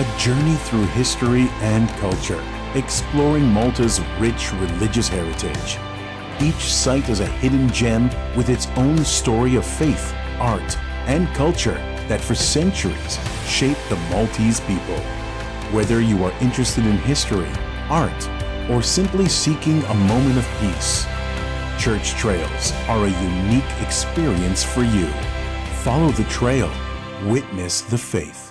a journey through history and culture, exploring Malta's rich religious heritage. Each site is a hidden gem with its own story of faith, art, and culture that for centuries shaped the Maltese people. Whether you are interested in history, art, or simply seeking a moment of peace, Church Trails are a unique experience for you. Follow the trail, witness the faith.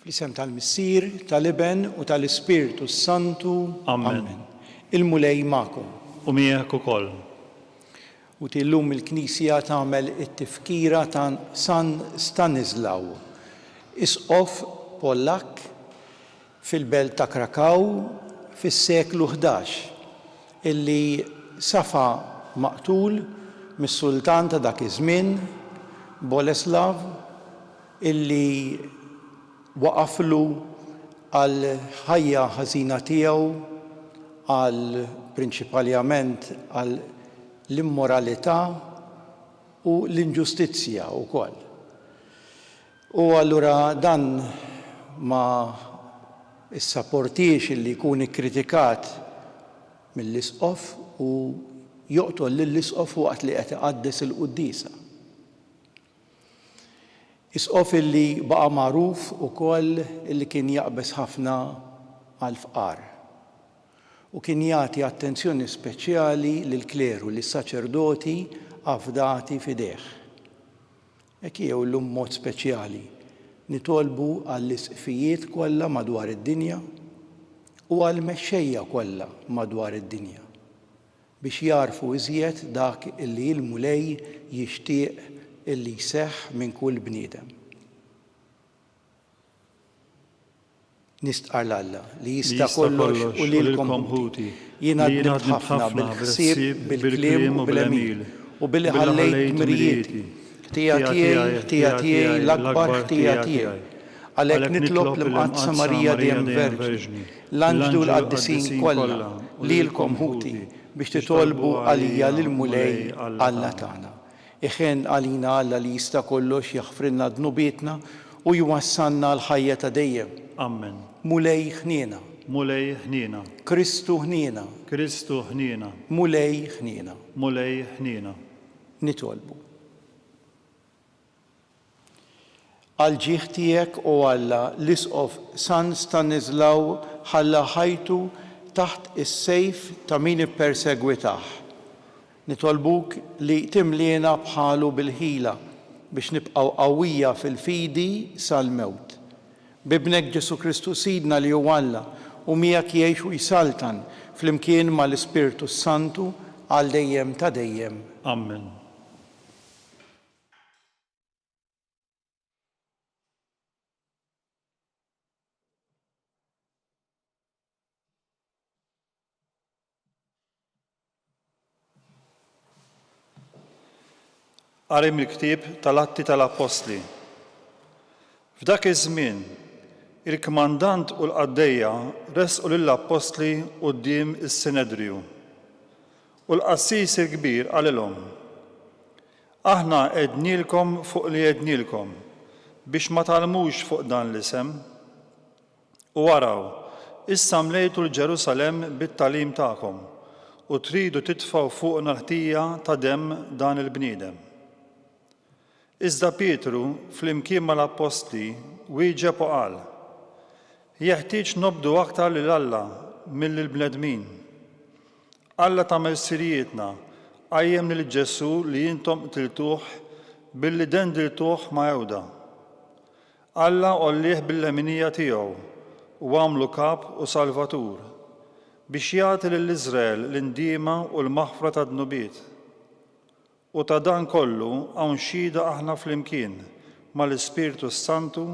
Fl-isem tal-Missier, tal-Iben u tal-Ispiritu Santu. Amen. Il-mulej magħkom. U miegħek ukoll. U tillum il-Knisja tagħmel it-tifkira ta' San Stanislaw, isqof Pollak fil-belt ta' Krakow fis-seklu 11, illi safa maqtul mis-sultan ta' dak iż-żmien, Boleslav, illi waqaflu għal ħajja ħażina tiegħu, għal prinċipalment għal l-immoralità u l-inġustizzja wkoll. U allura dan ma issapportix illi jkun ikkritikat mill-isqof u joqtol lill-isqof waqt li qed iqaddes il-Qudiesa. Isqof illi baqa' magħruf ukoll illi kien jaqbes ħafna għall-fqar u kien jagħti attenzjoni speċjali lill-kleru, lis-saċerdoti affdati fidejh. Hekk jew llum mod speċjali nitolbu għall-isqfijiet kollha madwar id-dinja u għall-mexxejja kollha madwar id-dinja biex jarfu iżjed dak illi l-mulej jixtieq illi jseħħ minn kull bniedem. Nistqar l-Alla li jista' kollox u lilkom ħuti. Jiena ħdimt ħafna bil-ħsieb, bil-kliem u bil-għemil u billi ħallejt mirjieti. Ħtija tiegħi l-akbar ħtija tiegħi. Għalhekk nitlob l-Imqaddsa Marija dejjem Verġni, l-anġlu l-qaddisin kollha lilkom ħuti biex titolbu għalija lill-mulej Alla tagħna. Iħen għalina Alla li jista' kollox jaħfrilna dnubietna u jwassalna l-ħajja ta' dejjem. Amen. Mulej ħniena. Mulej ħniena. Kristu ħniena. Kristu ħniena. Mulej ħniena. Mulej ħniena. Nitolbu. Għal ġieħ tiegħek u Alla l-isqof San Stanislaw ħalla ħajtu taħt is-sejf ta' min ippersegwitah. Nitolbuk li timliena bħalu bil-ħila biex nibqgħu qawwija fil-fidi sal-mewt. Bibnek Ġesu Kristu Sidna li hu Alla u miegħek jgħix u jsaltan flimkien mal-Ispiritu Santu għal dejjem ta' dejjem. Amen. Qari mill-ktieb tal-Atti tal-Apostli. F'dak iż-żmien, il-kmandant u l-qaddejja resqu lill-Apostli quddiem is-Sinedriju. U l-qassis il-kbir qalilhom: Aħna għednilkom fuq li għednilkom biex ma tagħlmux fuq dan l-isem. U waraw, issa mlejtu l-Ġerusalem bit-tagħlim tagħkom u tridu titfgħu fuqna l-ħtija ta' demm dan il-bniedem. Iżda Pietru flimkien mal-Apostli wieġeb u qal: Jeħtieġ nobdu aktar lil Alla milli l-bnedmin. Alla ta' mersirijietna, għajjem lil Ġesu li jintom qtiltuh billi dendiltuh ma' Ewda. Alla ollih bil-leminija tiegħu u għamlu kap u salvatur biex jagħti lill-Iżrael l-indiema u l-maħfra ta' dnubiet. U ta' dan kollu hawn xhieda aħna flimkien mal-Ispiritu Santu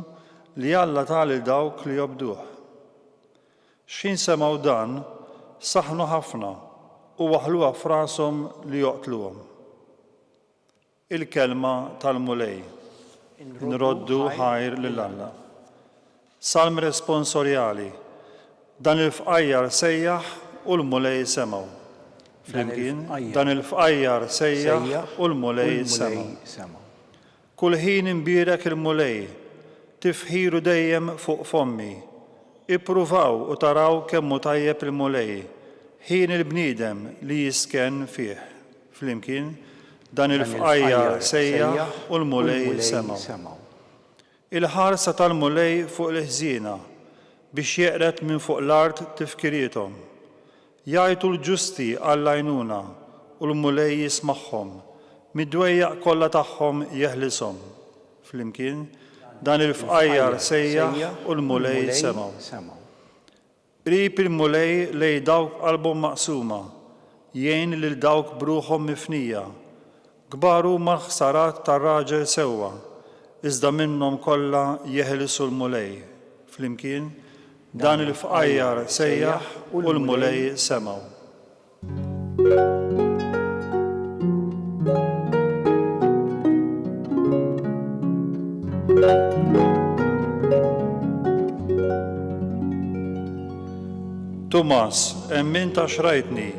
li Alla ta' lil dawk li jobduh. X'in semgħu dan saħnu ħafna u waħluha f'rashom li joqtluhom. Il-kelma tal-mulej. Nroddu ħajr lil Alla. Salm responsorjali. Dan il-fqajjar sejjaħ u l-mulej semgħu. Flimkien, dan il-fqajjar sejjaħ u l-mulej semgħu. Kull ħin imbierek il-mulej, tifħiru dejjem fuq fommi. Ippruvaw u taraw kemm hu tajjeb il-mulej, ħin il-bniedem li jisken fih. Flimkien, dan il-fqajjar sejjaħ u l-mulej semgħu. Il-ħarsa tal-mulej fuq il-ħżiena biex jeqret minn fuq l-art tifkirietom. Jgħidu l-ġusti għall-għajnuna u l-mulej jismagħhom, mid-dwejjaq kollha tagħhom jeħlishom. Flimkien, dan il-fqajjar sejjaħ u l-mulej semgħu. Qrib il-mulej lej dawk qalbhom maqsuma, jgħin lil dawk bruħhom mifnija. Kbar huma l-ħsarat tar-raġel sewwa, iżda minnhom kollha jeħlisu l-mulej. Flimkien, dan il-fqajjar sejjaħ u l-mulej semgħu. Tumas, emmin ta' xrajtni,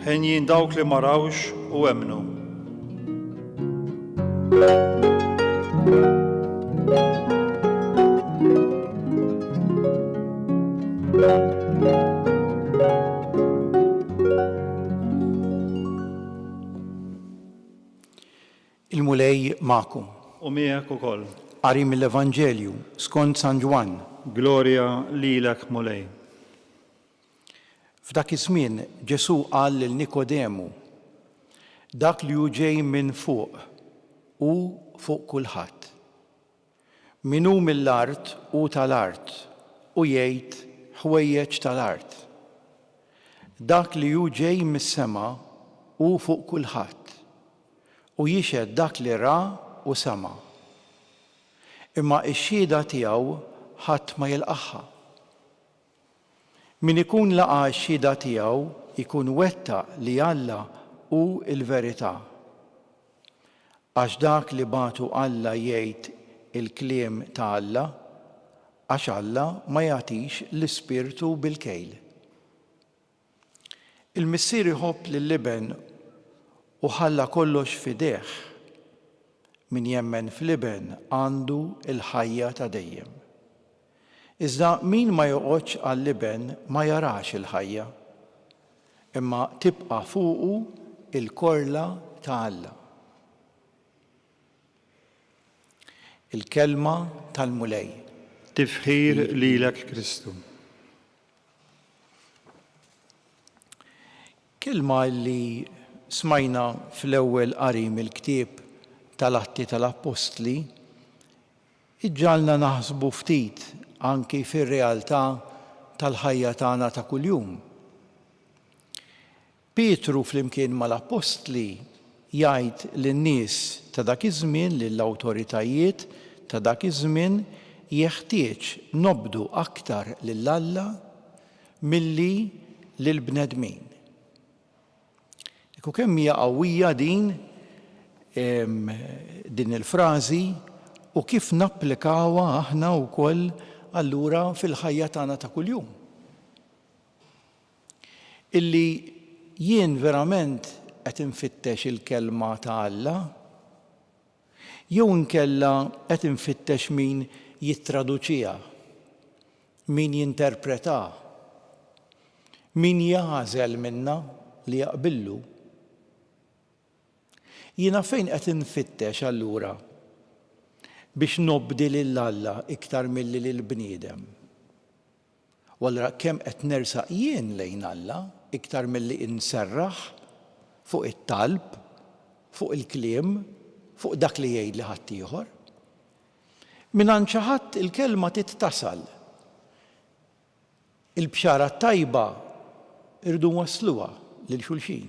ħenjin dawk li marawx u emnu. Il-mulej ma'kum. U miegħek ukoll. Qari mill-Evanġelju skont San Ġwan. Glorja lilek mulej. F'dak iż-żmien Ġesu qal lil Nikodemu, dak li hu ġej minn fuq u fuq kulħadd. Min hu mill-art u tal-art u jgħid ħwejjeġ tal-art. Dak li hu ġej mis-sema u fuq kulħadd u jixhed dak li ra u sema. Imma x-xhieda tiegħu ħadd ma jilqaħħa. Min ikun laqa x-xhieda tiegħu ikun wettaq li Alla hu l-verità. Għax dak li bagħtu Alla jgħid il-kliem ta' Alla, għax Alla ma jagħtix l-Ispirtu bil-kejl. Il-missier iħobb lill-liben u ħalla kollox f'idejh. Min jemmen fl-liben għandu il-ħajja ta' dejjem. Iżda min ma joqgħodx għal-liben ma jarax il-ħajja, imma tibqa' fuqu il-korla ta' Alla. Il-kelma tal-mulej. Tifħir lilek Kristu. Kelma li smajna fl-ewwel qari mill-ktieb tal-Atti tal-Apostli iġġalna naħsbu ftit anki fir-realtà tal-ħajja tagħna ta' kuljum. Pietru flimkien mal-Apostli jgħid lin-nies ta' dak iż-żmien lill-awtoritajiet ta' dak iż-żmien jeħtieġ nobdu aktar lil Alla milli lill-bnedmin. Ekku kemm hija qawwija din il-frażi u kif napplikawha aħna wkoll allura fil-ħajja tagħna ta' kuljum. Illi jien verament qed infittex il-kelma ta' Alla, jew inkella qed infittex min jittraduċiha, min jinterpreta, min jażel minnha li jaqbillu. Jiena fejn qed infittex allura biex nobdi lil Alla iktar milli lill bniedem. Wallra kemm qed nersaq jien lejn Alla iktar milli inserraħ fuq it-talb, fuq il-kliem, fuq dak li jgħid li ħadd ieħor. Mingħand xi ħadd il-kelma tittasal. Il-bxara tajba irdu wasluha lil xulxin.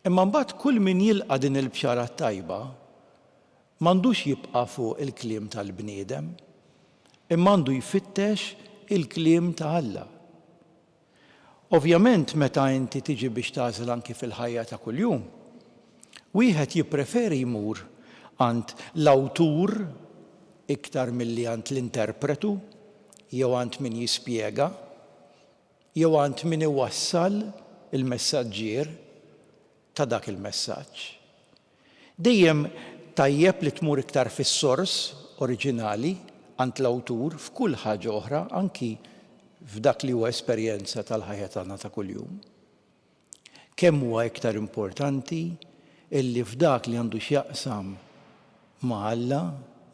Imma mbagħad kull min jilqa' din il-bxara tajba m'għandux jibqa' fuq il-kliem tal-bniedem, imma għandu jfittex il-kliem ta' Alla. Ovvjament meta inti tiġi biex tagħżel anki fil-ħajja ta' kuljum, wieħed jippreferi jmur għand l-awtur iktar milli għand l-interpretu, jew għand min jispjega, jew għand min iwassal il-messaġġier ta' dak il-messaġġ. Dejjem tajjeb li tmur iktar fis-sors oriġinali għand l-awtur f'kull ħaġa oħra, anki f'dak li huwa esperjenza tal-ħajja tagħna ta' kuljum. Kemm huwa iktar importanti illi f'dak li għandu x'jaqsam ma' Alla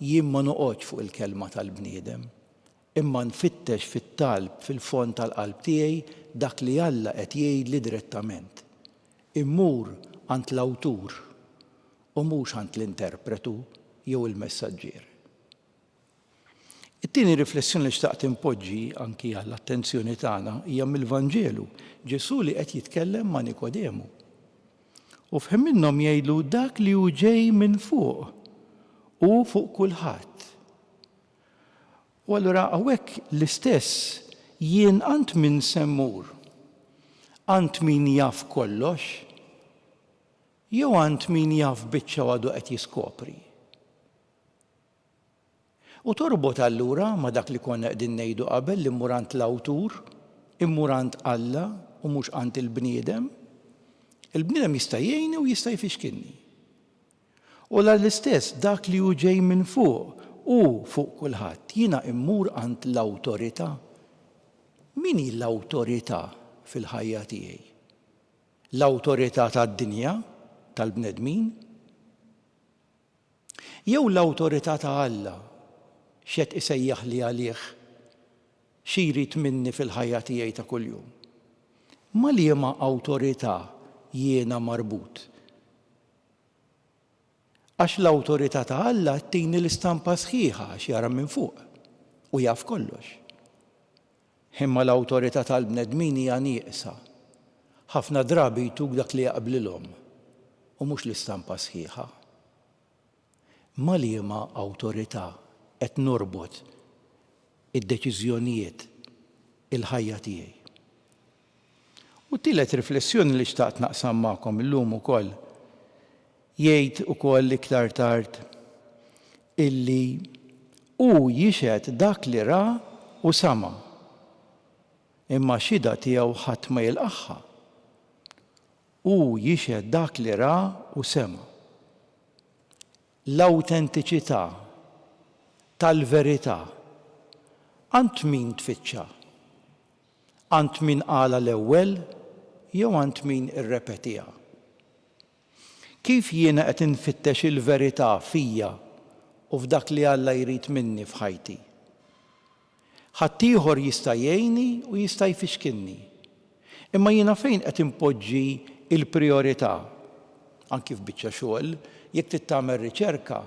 jien ma noqgħodx fuq il-kelma tal-bniedem, imma nfittex fit-talb fil-fond tal-qalb tiegħi dak li Alla qed jgħidli direttament. Immur għand l-awtur u mhux għand l-interpretu jew il-messaġġier. It-tieni riflessjoni li xtaqt impoġġi anki għall-attenzjoni tagħna hija mill-Vanġelu, Ġesu li qed jitkellem ma' Nikodemu. U f'hemm minnhom jgħidlu dak li hu ġej minn fuq u fuq kulħadd. U allura hawnhekk l-istess jien għand min semmur, għand min jaf kollox, jew għand min jaf biċċa għadu qed jiskopri. U torbot allura ma dak li konna qegħdin ngħidu qabel li mmur għand l-awtur, immur għand Alla u mhux għand il-bniedem. Il-bniedem jista' jgħinni u jista' jfixkinni. U l-istess dak li hu ġej minn fuq u fuq kulħadd jiena immur għand l-awtorità. Min hi l-awtorità fil-ħajja tiegħi? L-awtorità tad-dinja, tal-bnedmin? Jew l-awtorità ta' Alla x'qed isejjaħ li għalih xi jrid minni fil-ħajja tiegħi ta' kuljum. Ma liema awtorità jiena marbut. Għax l-awtorità ta' Alla tini l-istampa sħiħa għax jara minn fuq u jaf kollox. Imma l-awtorità tal-bnedmin hija nieqsa. Ħafna drabi jtuk dak li jaqblilhom u mhux l-istampa sħiħa. Ma liema awtorità qed norbot id-deċiżjonijiet il-ħajja tiegħi. U tielet riflessjoni li xtaqt naqsam magħkom illum ukoll jgħid ukoll iktar tard illi hu jixhed dak li ra u sama, imma xida tiegħu ħadd ma jilqaħħa. Hu jixhed dak li ra u sema. L-awtentiċità tal-verità għand min tfittxa? Għand min qala l-ewwel jew għand min irrepetiha? Kif jiena qed infittex il-verità fija u f'dak li Alla jrid minni f'ħajti? Ħadd ieħor jista' jgħinni u jista' jfixkinni. Imma jiena fejn qed impoġġi il-prijorità? Anki f'biċċa xogħol, jekk trid tagħmel riċerka,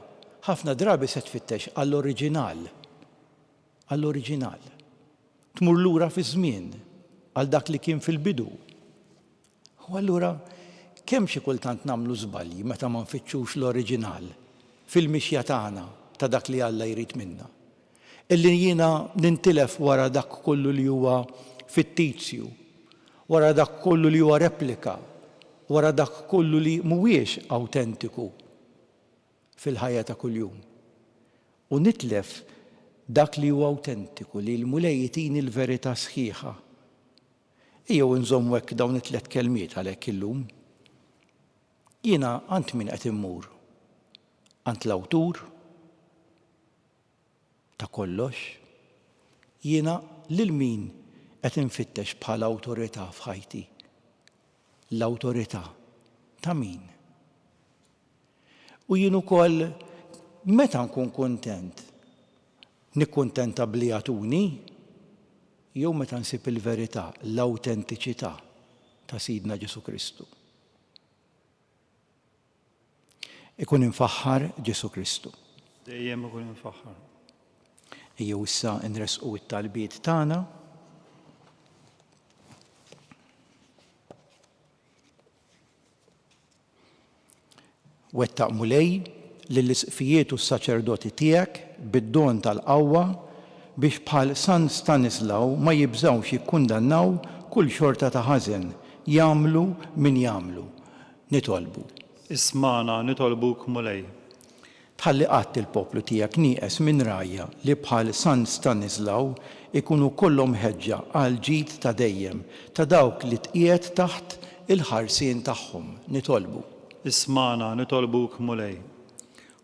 ħafna drabi se tfittex għall-oriġinal. Għall-oriġinal. Tmur lura fi żmien għal dak li kien fil-bidu. U allura kemm xi kultant nagħmlu żbalji meta ma nfittxux l-oriġinal fil-mixja tagħna ta' dak li Alla jrid minna. Illi jiena nintilef wara dak kollu li huwa fittizju, wara dak kollu li huwa replika, wara dak kollu li mhuwiex awtentiku fil-ħajja ta' kuljum. U nitlef dak li huwa awtentiku li l-mulej jitini l-verità sħiħa. Ejjew inżommu hekk dawn it-tliet kelmiet għalhekk illum. Jiena għand min qed immur? Għand l-awtur ta' kollox? Jiena lil min qed infittex bħala awtorità f'ħajti? L-awtorità ta' min? U jien ukoll meta nkun kuntent? Nikkuntenta bli jagħtuni jew meta nsib il-verità, l-awtentiċità ta' Sidna Ġesu Kristu. Ikun infaħħar Ġesu Kristu. Dejjem ikun infaħħar. Ejjew issa nresqu t-talbiet tagħna. Wettaq mulej lill-isqfijiet u s-saċerdoti tiegħek bid-don tal-qawwa biex bħal San Stanislaw ma jibżawx jikkundannaw kull xorta ta' ħażen jagħmlu min jagħmlu. Nitolbu. Ismana nitolbuk mulej. Tħalli qatt il-poplu tiegħek nieqes minn rajja li bħal San Stanislaw ikunu kollhom ħeġġa għal ġid ta' dejjem ta' dawk li tqiegħed taħt il-ħarsien tagħhom. Nitolbu. Ismana nitolbuk mulej.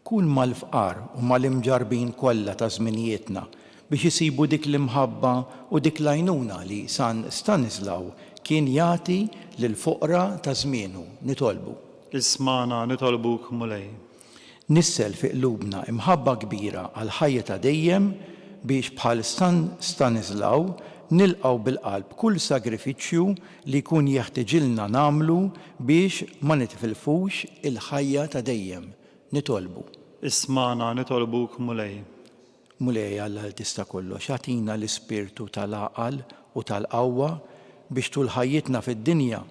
Kun mal-fqar u mal-imġarbin kollha ta' żminijietna biex isibu dik l-imħabba u dik l-għajnuna li San Stanislaw kien jagħti lill-foqra ta' żmienu. Nitolbu. Ismana nitolbuk mulej. Nissel fi qlubna imħabba kbira għal ħajja ta' dejjem biex bħal San Stanislaw nilqgħu bil-qalb kull sagrifiċċju li jkun jeħtieġilna nagħmlu biex ma nitilfux il-ħajja ta' dejjem. Nitolbu. Ismana nitolbuk mulej. Mulej Alla li tista' kollox agħtina l-ispirtu tal-għaqal u tal-qawwa biex tul ħajjitna fid-dinja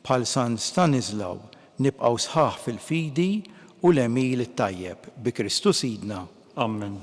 bħal San Stanislaw nibqgħu sħaħ fil-fidi u l-emil it-tajjeb bi Kristu Sidna. Amen.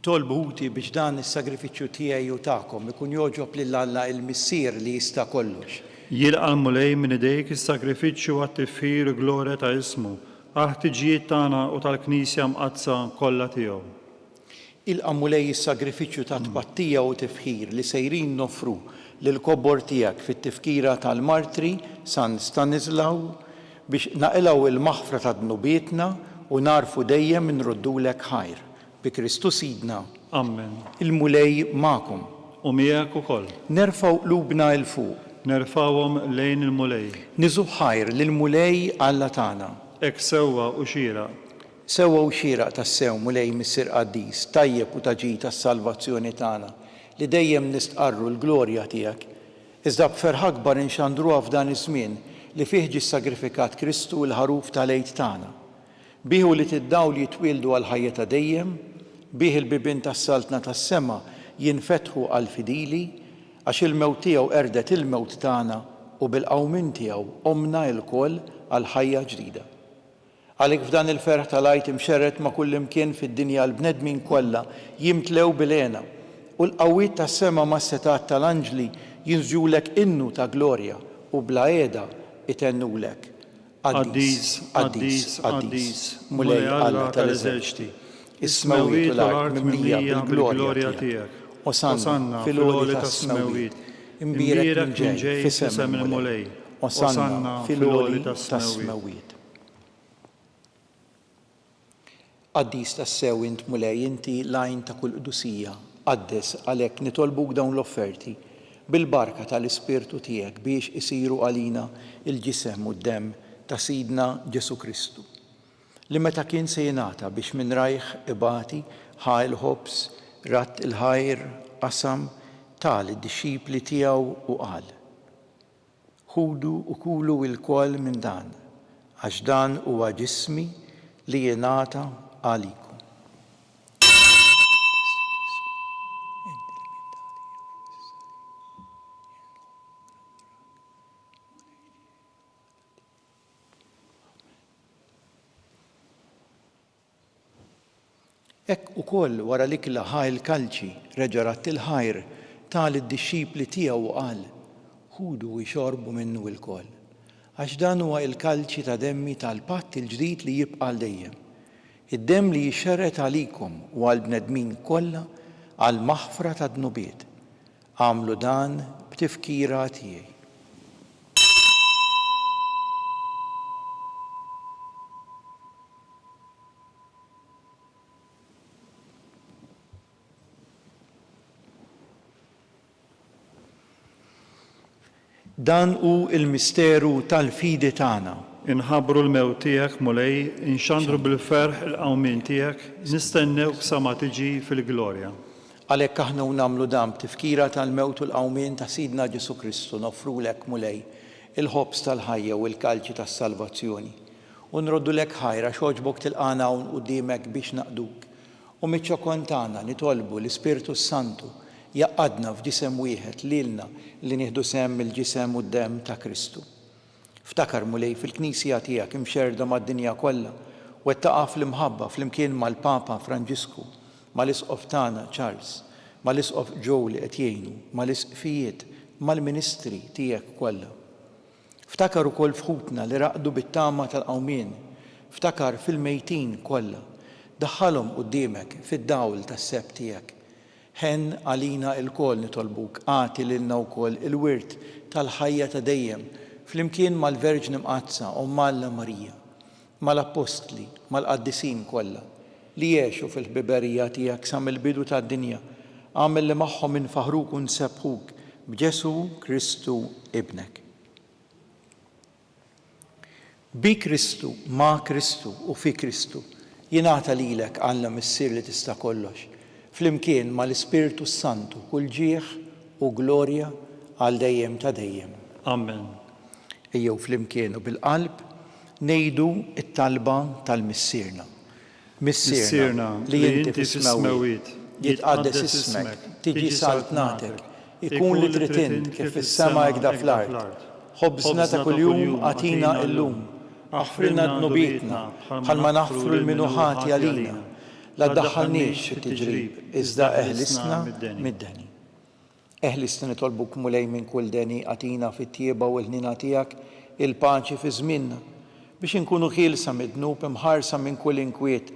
Tolbuti biex dan is-sagrifiċċju tiegħi u tagħkom ikun joġob lil Alla il-Missier li jista' kollox. Jilqa' mulej minn idejk is-sagrifiċċju għat-tifħir u glorja ta' ismu, għal-ħtiġijiet tagħna u tal-Knisja mqazza kollha tiegħu. Ilqa' mulej is-sagrifiċċju ta' tpattija u tifħir li sejrin nofru lill-kobbor tiegħek fit-tifkira tal-Martri San Stanislaw biex naqilgħu il-maħfra ta' dnubietna u narfu dejjem inruddulek ħajr. Bi Kristu Sidna. Amen. Il-mulej magħkom. U miegħek ukoll. Nerfgħu qlubna il fuq. Nerfawhom lejn il-mulej. Niżu ħajr lill-mulej Alla tagħna. Ek sewwa u xieraq. Sewwa u xieraq tas-sew mulej Missier Qaddis, tajjeb u taġi tas-salvazzjoni tagħna li dejjem nistqarru l-glorja tiegħek. Iżda b'ferħ akbar inxandruha f'dan iż-żmien li fih ġie sagrifikat Kristu l-ħaruf tal-għid tagħna. Biħu li tiddaw li jitwildu għal ħajja ta' dejjem, bih il-bibin tas-saltna tas-sema jinfetħu għal fidili, għax il-mewt tiegħu erdet il-mewt tagħna u bil-qawmin tiegħu omna l-koll għal ħajja ġdida. Għalhekk f'dan il-ferħ tal-għajt imxerret ma' kull imkien fid-dinja l-bnedmin kollha jimtlew bil-għena u l-qawwiet tas-sema mas-setat tal-anġli jinżjulek innu ta' glorja u bla qiegħda itennulek. Qaddis, Qaddis, Qaddis, mulej Alla tal-eżerċiti, is-smewwiet u l-art mimlija bil-glorja tiegħek. Osanna fil-għoli tas-smewwiet, imbierek kien ġej f'isem il-mulej. Osanna fil-għoli tas-smewwiet. Qaddis tas-sew int mulej inti l-għajn ta' kull qdusija. Qaddes għalhekk nitolbuk dawn l-offerti bil-barka tal-Ispirtu tiegħek biex isiru għalina il-ġisem u d-demm ta' Sidna Ġesu Kristu, li meta kien se jingħata biex minn rajħ ibati ħa il-ħobs, ratt il-ħajr, qasam, tal id-dixxipli tiegħu u qal: Ħudu u kulu l-koll minn dan, għax dan huwa ġismi li jingħata għalikom. Hekk ukoll wara l-ikla ħa il-kalċi reġa' rat il-ħajr tal id-dixxipli tiegħu u qal ħudu u jxorbu minnu l-koll. Għax dan huwa il-kalċi ta' demmi tal-patt il-ġdid li jibqa' dejjem. Id-demm li jixxerret għalikom u għall-bnedmin kollha għal maħfra ta' dnubiet. Għamlu dan b'tifkira tiegħi. Dan hu il-misteru tal-fidi tagħna. Inħabbru l-mewt tiegħek mulej, inxandru bil-ferħ il-qawmien tiegħek, nistennewk sa ma tiġi fil-glorja. Għalhekk aħna nagħmlu dan b'tifkira tal-mewt u l-qawmien ta' Sidna Ġesu Kristu nofrulek mulej il-ħobs tal-ħajja u l-kalċi tas-salvazzjoni. U nroddulek ħajra xogħġbok tilqana hawn quddiemek biex naqduk. U miċ-ċokon tagħna nitolbu l-Ispirtu Santu jaqqadna f'ġisem wieħed lilna li nieħdu sehem il-ġisem u d-demm ta' Kristu. Ftakar mulej fil-Knisja tiegħek imxerda mad-dinja kollha u ettaqa' fl-imħabba flimkien mal-Papa Franġisku, mal-Isqof tagħna Charles, mal-Isqof Joe li qed jgħinu, mal-isqfijiet, mal-ministri tiegħek kollha. Ftakar ukoll fħutna li raqdu bit-tama tal-qawmien, ftakar fil-mejtin kollha, daħħalhom quddiemek fid-dawl tas-seb tiegħek. Ħen għalina il-kol nitolbuk, għati lilna wkoll il-wirt tal-ħajja ta' dejjem, flimkien mal-Verġni Mqazza u Malla Marija, mal-Apostli, mal-Qaddisin kollha, li jgħixu fil-ħbiberija tiegħek sa mill-bidu tad-dinja, għamel li magħhom infaħruk u nsebħuk b'Ġesu Kristu Ibnek. Bi Kristu, ma' Kristu u fi Kristu, jingħata lilek Alla missier li tista' kollox, flimkien mal-Ispirtu Santu kull ġieħ u glorja għal dejjem ta' dejjem. Amen. Ejjew flimkien u bil-qalb ngħidu t-talba tal-missierna. Missierna li inti fis-smawiet, jitqaddes ismek, tiġi saltnatek, ikun li trid int kif fis-sema hekk fl-ard. Ħobżna ta' kuljum għatina llum, aħfrilna dnubietna bħalma naħfru l-minuħati għalina. La ddaħħalniex fit-tiġrib, iżda eħlisna mid-deni. Eħlisna nitolbuk mulej minn kull deni għatina fit-tieba u l-ħnina tiegħek il-paċi fi żmienna biex inkunu ħielsa mid-dnub imħarsa minn kull inkwiet.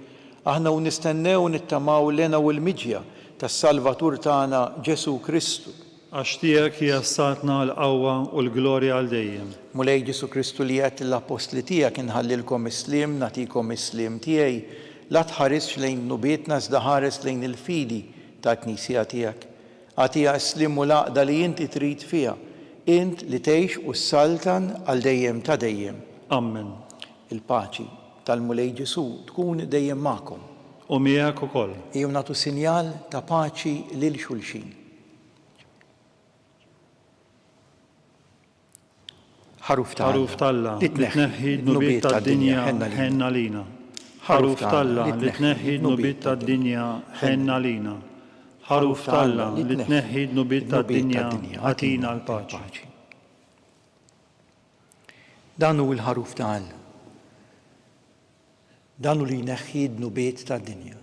Aħna u nistennew nittamaw lena u l-miġja tas-Salvatur tagħna Ġesu Kristu. Għax tiegħek hija statna l-qawwa u l-glorja għal dejjem. Mulej Ġesu Kristu li qed l-apostli tiegħek inħallilkom islim, nagħtikom islim tiegħi. La tħares lejn nubietna iżda ħares lejn il-fidi ta' Knisja tiegħek. Għatija islim u laqda li inti trid fiha, int li tgħix u ssaltan għal dejjem ta' dejjem. Amen. Il-paċi tal-Mulej Ġesu tkun dejjem magħkom. U miegħek ukoll. Ejjew nagħtu sinjal ta' paċi lil xulxin. Ħaruf Talla li tneħħi d-nubiet tad-dinja ħenna lina. Ħaruf Talla li tneħħi d-nubiet tad-dinja ħenna lina. Ħaruf Talla li tneħħi d-nubiet tad-dinja għatina l-paċi. Dan hu l-ħaruf Talla. Dan hu li jneħħi d-nubiet tad-dinja.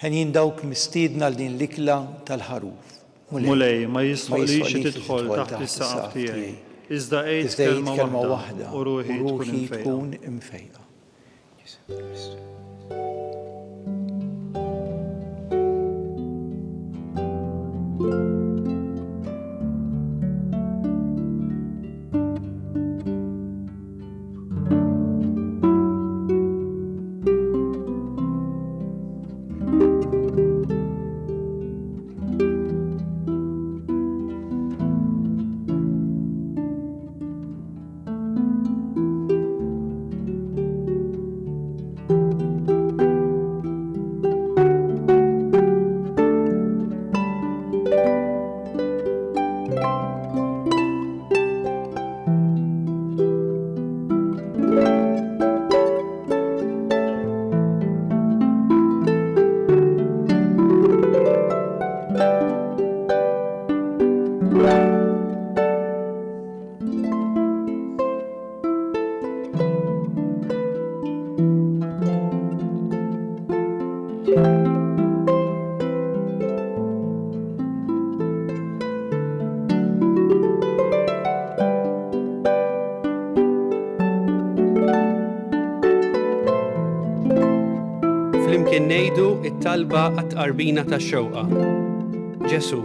Ħen dawk mistiedna l din l-ikla tal-ħaruf. Mulej ma jisħolix tidħol taħt is-saqaf tiegħi. Iżda qgħid kelma waħda u ruħi tkun imfejqa. flimkien ngħidu t-talba għat-tqarbina tax-xewqa. Ġesu,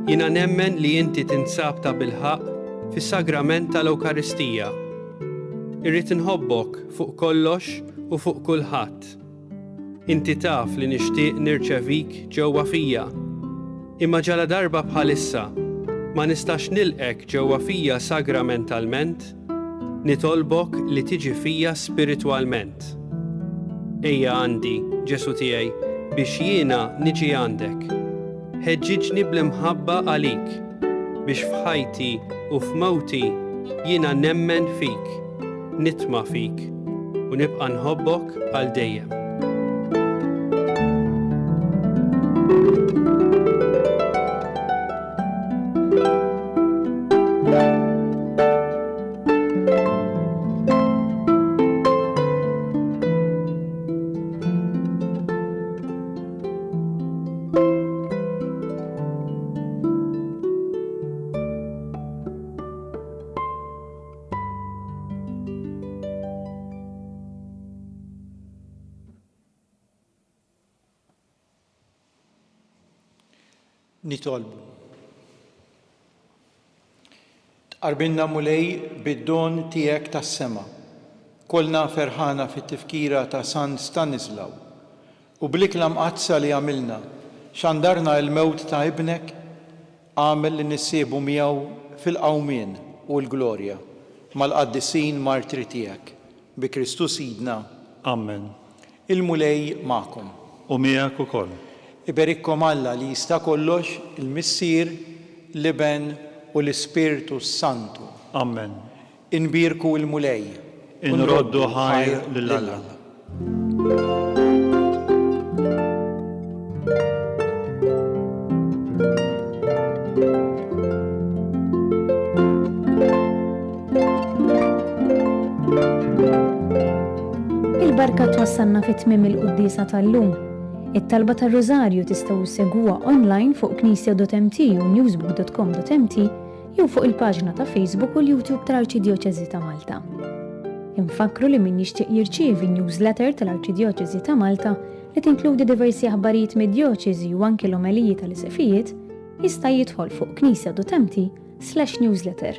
jiena nemmen li inti tinsab ta' bilħaq fis-sagrament tal-Ewkaristija. Irrid inħobbok fuq kollox u fuq kulħadd. Inti taf li nixtieq nirċevik ġewwa fija. Imma ġala darba bħalissa ma nistax nilqek ġewwa fija sagramentalment, nitolbok li tiġi fija spiritwalment. Ejja għandi, Ġesu tiegħi, biex jiena niġi għandek. Ħeġġiġni bl-imħabba għalik, biex f'ħajti u f'mewti jiena nemmen fik, nitma' fik u nibqa' nħobbok għal dejjem. Nitolbu. Tqarbilna mulej bid-don tiegħek tas-sema. Kollna ferħana fit-tifkira ta' San Stanislaw u bl-ikla mqazza li għamilna xandarna l-mewt ta' ibnek għamel li nissiebu miegħu fil-qawmien u l-glorja mal-qaddisin martri tiegħek bi Kristus Sidna. Amen. Il-mulej magħkom. U miegħek ukoll. Iberikkom Alla li jista' kollox il-Missier, l-Iben u l-Ispiritu Santu. Amen. Inbirku il-mulej. Inroddu ħajr lil Alla. Il-barka twassalna fit-tmiem il-qudiesa tal-lum. It-talba tar-Rożarju tistgħu segwuha online fuq knisja.mt u newsbook.com.mt jew fuq il-paġna ta' Facebook u l-YouTube tal-Arċidjoċeżi ta' Malta. Infakru li min jixtieq jirċievi newsletter tal-Arċidjoċeżi ta' Malta li tinkludi diversi aħbarijiet mid-djoċeżi u anke l-omeliji tal-isqifijiet jista' jidħol fuq knisja.mt/newsletter.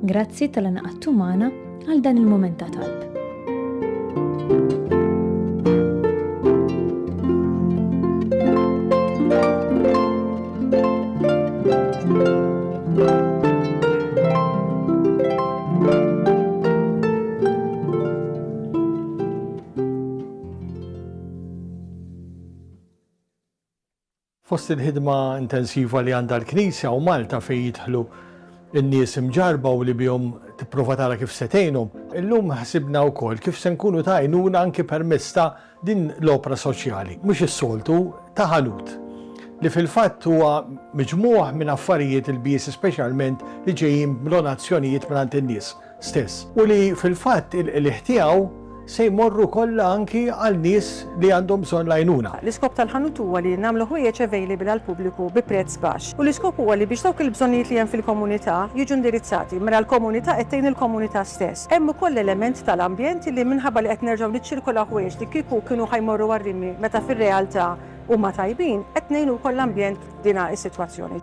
Grazzi tal-għaqadtu magħna għal dan il-mument ta' talb. Fost il-ħidma intensiva li għandha l-Knisja u Malta fejn jidħlu n-nies imġarba u li bihom tipprova tara kif se tgħinhom, illum ħsibna wkoll kif se nkunu ta' għajnuna anke permezz ta' din l-opra soċjali, mhux is-soltu ta' ħanut li fil-fatt huwa miġmuħ minn affarijiet il-bies speċjalment li ġejjin b'donazzjonijiet mingħand in-nies stess. U li fil-fatt il-ħtiegħu se jmorru kollha anki għal nies li għandhom bżonn l-għajnuna. L-iskop tal-ħanut huwa li nagħmlu ħwejjeġ available għall pubbliku bi prezz baxx. U l-iskop huwa li biex dawk il-bżonnijiet li hemm fil-komunità jiġu indirizzati minn l-komunità qed tgħin il-komunità stess. Hemm ukoll element tal-ambjent li minħabba li qed nerġgħu niċċirkolaw ħwejjeġ li kieku kienu ħajmorru għar-rimi meta fir-realtà huma tajbin qed ngħinu wkoll l-ambjent dina is-sitwazzjoni.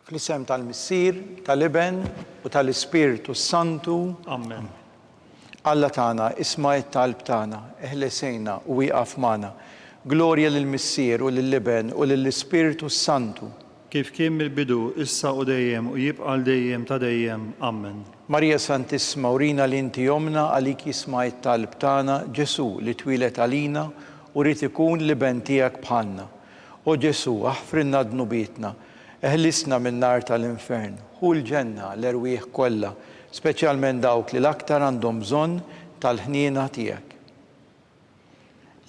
Fl-isem tal-Missier, tal-Iben u tal-Ispiritu Santu. Amen. Alla tagħna isma' t-talb tagħna, eħlesejna u wieqaf magħna. Glorja lill-Missier u lill-Iben u lill-Ispiritu Santu. Kif kien mill-bidu, issa u dejjem u jibqa' dejjem ta' dejjem. Amen. Marija Santissima, urina li inti jomna għalik jisma' t-talb tagħna, Ġesu li twilet għalina u rrid ikun l-Iben tiegħek bħalna. O Ġesu, aħfrinna dnubietna. Eħlisna minn nar tal-infern, hu l-ġenna l-erwieħ kollha, speċjalment dawk li l-aktar għandhom bżonn tal-ħniena tiegħek.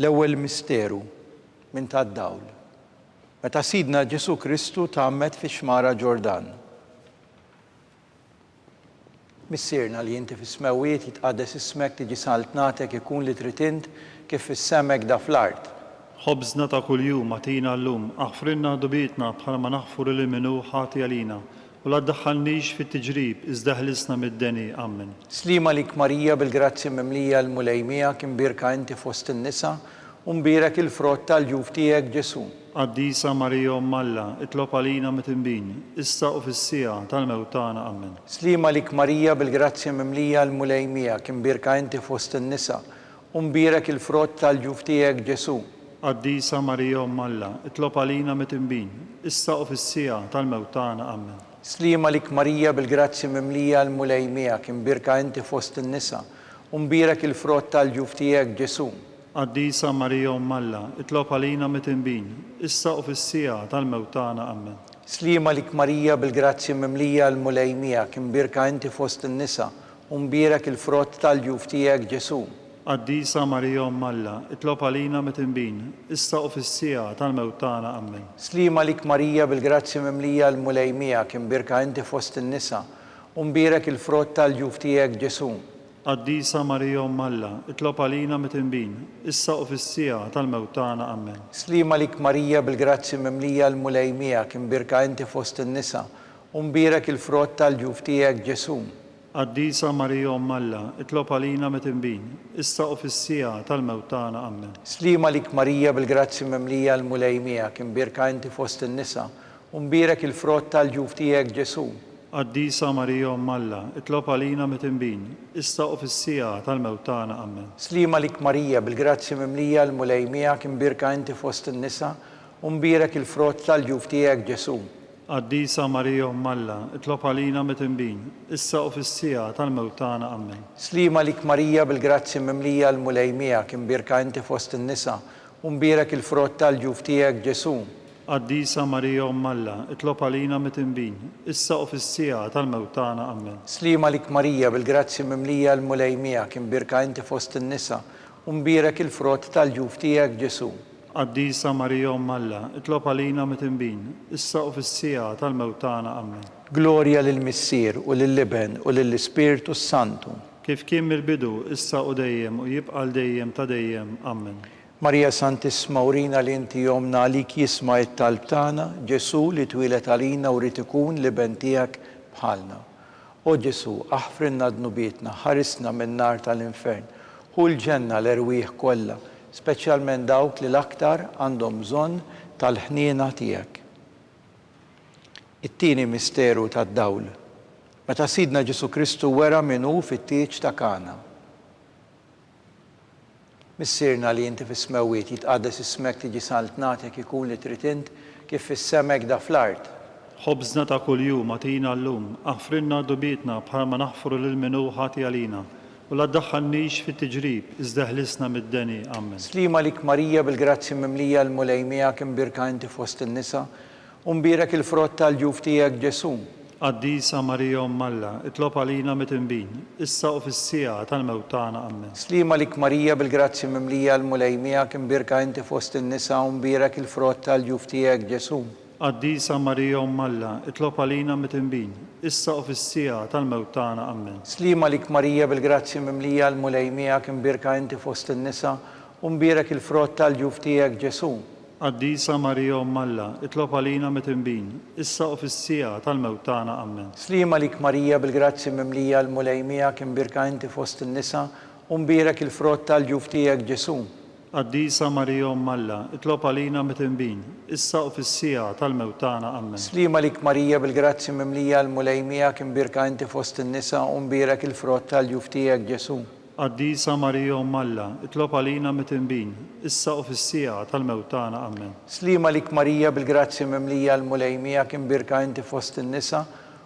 L-ewwel misteru minn tad-dawl. Meta Sidna Ġesu Kristu tgħammed fix-xmara Ġordan. Missierna li inti fis-smewiet jitqaddes ismek tiġi saltnatek ikun li trid int kif fis-semek da fl-art. خبزنا ta' kuljum atina llum, aħfrinna dubietna bħalma naħfru lil minnu ħati għalina. U la ddaħħalniex fit-tiġrib, iżda ħlisna mid-deni. Amen. Slima lik Marija bil-grazzi mimlija l-mulejmija kim birka inti fost in-nisa u mbirek il-frott tal-ġuf tiegħek Ġesu. Qaddisa Marija Umm Alla, itlob għalina mit-tinbin, issa u fis-sija tal-mewt tagħna. Amen. Slima lik Marija bil-grazzi mimlija l-mulejmija kim birka inti fost in-nisa u mbirek il-frott tal-ġuf tiegħek Ġesu. Qaddisa Marija Umm Alla, itlob għalina mit-tinbin, issa u fis-sija tal-mewt tagħna. Amen. Slima lik Marija bil-grazzi mimlija l-mulejmija kim birka inti fost in-nisa u mbirek il-frott tal-ġuf tiegħek Ġesu. Qaddisa Marija Umm Alla, itlob għalina mit-tinbin, issa u fis-sija tal-mewt tagħna. Amen. Slima lik Marija bil-grazzi mimlija l-mulejmija kim birka inti fost in-nisa u mbirek il-frott tal-ġuf tiegħek Ġesu. Qaddisa Marija Umm Alla, itlob għalina mit-tinbin, issa u fis-sija tal-mewt tagħna. Amen. Slima lik Marija bil-grazzi mimlija l-mulejmija kim birka inti fost in-nisa u mbirek il-frott tal-ġuf tiegħek Ġesu. Qaddisa Marija Umm Alla, itlob għalina mit-tinbin, issa u fis-sija tal-mewt tagħna. Amen. Slima lik Marija bil-grazzi mimlija l-mulejmija kim birka inti fost in-nisa u mbirek il-frott tal-ġuf tiegħek Ġesu. Qaddisa Marija Umm Alla, itlob għalina mit-tinbin, issa u fis-sija tal-mewt tagħna. Amen. Slima lik Marija bil-grazzi mimlija l-mulejmija kim birka inti fost in-nisa u mbirek il-frott tal-ġuf tiegħek Ġesu. Qaddisa Marija Umm Alla, itlob għalina mit-tinbin, issa u fis-sija tal-mewt tagħna. Amen. Slima lik Marija bil-grazzi mimlija l-mulejmija kim birka inti fost in-nisa u mbirek il-frott tal-ġuf tiegħek Ġesu. Qaddisa Marija Umm Alla, itlob għalina mit-tinbin, issa u fis-sija tal-mewt tagħna. Amen. Slima lik Marija bil-grazzi mimlija l-mulejmija kim birka inti fost in-nisa u mbirek il-frott tal-ġuf tiegħek Ġesu. Qaddisa Marija Umm Alla, itlob għalina mit-tinbin, issa u fis-sija tal-mewt tagħna. Amen. Slima lik Marija bil-grazzi mimlija l-mulejmija kim birka inti fost in-nisa u mbirek il-frott tal-ġuf tiegħek Ġesu. Qaddisa Marija Umm Alla, itlob għalina mit-tinbin, issa u fis-sija tal-mewt tagħna. Amen. Glorja lill-Missier u lill-Iben u lill-Ispiritu Santu. Kif kien mill-bidu, issa u dejjem u jibqa' dejjem ta' dejjem. Amen. Marija Santissima urina li inti jomna għalik jisma' it-talb tagħna, Ġesu li twilet għalina u rid ikun l-iben tiegħek bħalna. O Ġesu, aħfrinna dnubietna, ħarisna min-nar tal-infern, hu l-ġenna l-erwieħ kollha, speċjalment dawk li l-aktar għandhom bżonn tal-ħniena tiegħek. It-tieni misteru tad-dawl. Meta Sidna Ġesu Kristu wera min hu fit-tieġ ta' Kana. Missierna li inti fis-smewwiet jitqaddes ismek tiġi salt nagħtek ikun li trid int kif fis-semek da fl-art. Ħobżna ta' kuljum atina llum, aħfrinna dubietna bħalma naħfru lil minnu ħati għalina. U la ddaħħalniex fit-tiġrib, iżda ħlisna mid-deni. Amen. Slima lik Marija bil-grazzi mimlija l-mulejmija kim birka inti fost in-nisa u mbirek il-frott tal-ġuf tiegħek Ġesu. Qaddisa Marija Umm Alla, itlob għalina mit-tinbin, issa u fis-sija tal-mewt tagħna. Amen. Slima lik Marija bil-grazzi mimlija l-mulejmija kim birka inti fost in-nisa u mbirek il-frott tal-ġuf tiegħek Ġesu. Qaddisa Marija Umm Alla, itlob għalina mit-tinbin, issa u fis-sija tal-mewt tagħna. Amen. Slima lik Marija bil-grazzi mimlija l-mulejmija kim birka inti fost in-nisa u mbirek il-frott tal-ġuf tiegħek Ġesu. Qaddisa Marija Umm Alla, itlob għalina mit-tinbin, issa u fis-sija tal-mewt tagħna. Amen. Slima lik Marija bil-grazzi mimlija l-mulejmija kim birka inti fost in-nisa u mbirek il-frott tal-ġuf tiegħek Ġesu. Qaddisa Marija Umm Alla, itlob għalina mit-tinbin, issa u fis-sija tal-mewt tagħna. Amen. Slima lik Marija bil-grazzi mimlija l-mulejmija kim birka inti fost in-nisa u mbirek il-frott tal-ġuf tiegħek Ġesu. Qaddisa Marija Umm Alla, itlob għalina mit-tinbin, issa u fis-sija tal-mewt tagħna. Amen. Slima lik Marija bil-grazzi mimlija l-mulejmija kim birka inti fost in-nisa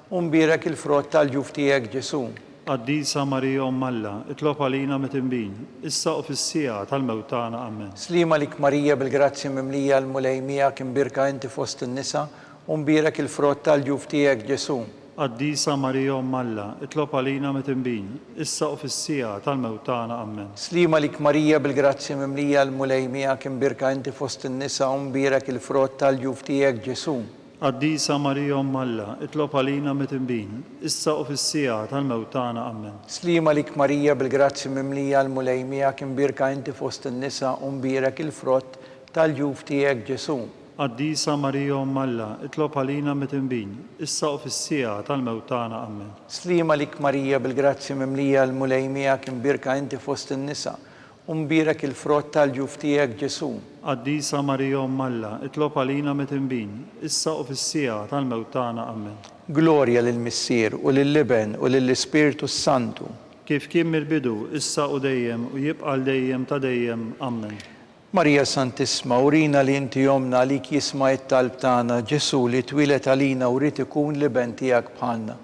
u mbirek il-frott tal-ġuf tiegħek Ġesu. Qaddisa Marija Umm Alla, itlob għalina mit-tinbin, issa u fis-sija tal-mewt tagħna. Amen. Slima lik Marija bil-grazzi mimlija l-mulejmija kim birka inti fost in-nisa u mbirek il-frott tal-ġuf tiegħek Ġesu. Qaddisa Marija Umm Alla, itlob għalina mit-tinbin, issa u fis-sija tal-mewt tagħna. Amen. Slima lik Marija bil-grazzi mimlija l-mulejmija kim birka inti fost in-nisa u mbirek il-frott tal-ġuf tiegħek Ġesu. Qaddisa Marija Umm Alla, itlob għalina mit-tinbin, issa u fis-sija tal-mewt tagħna. Amen. Slima lik Marija bil-grazzi mimlija l-mulejmija kim birka inti fost in-nisa u mbirek il-frott tal-ġuf tiegħek Ġesu. Qaddisa Marija Alla, itlob għalina mit-inbin, issa u fis-sija tal-mewt tagħna. Amen. Slima lik Marija bil-grazzi mimlija l-mulejmija kimbirka inti fost in-nisa, umbirek il-frott tal-ġuf tiegħek Ġesu. Qaddisa Marija Alla, itlob għalina mit-inbin, issa u fis-sija tal-mewt tagħna. Amen. Glorja lill-Missier u lill-Liben u lill-Ispiritu Santu. Kif kien mill-bidu, issa u dejjem u jibqa' dejjem ta' dejjem. Amen. Marija Santisma, urina li inti jomna li jisma' it-talb tagħna, Ġesu li twilet għalina u rid ikun liben tiegħek bħalna.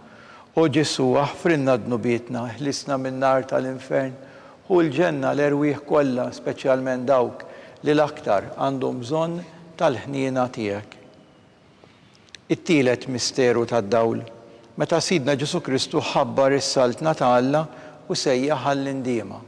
O Ġesu, aħfrinna d-nubietna, ħlisna min-nar tal-infern, u l-ġenna l-erwieħ kollha, speċjalment dawk li l-aktar għandhom bżonn tal-ħniena tiegħek. It-tielet misteru tad-dawl, meta Sidna Ġesu Kristu ħabbar is-saltna ta' Alla u sejjaħ għall-indiema.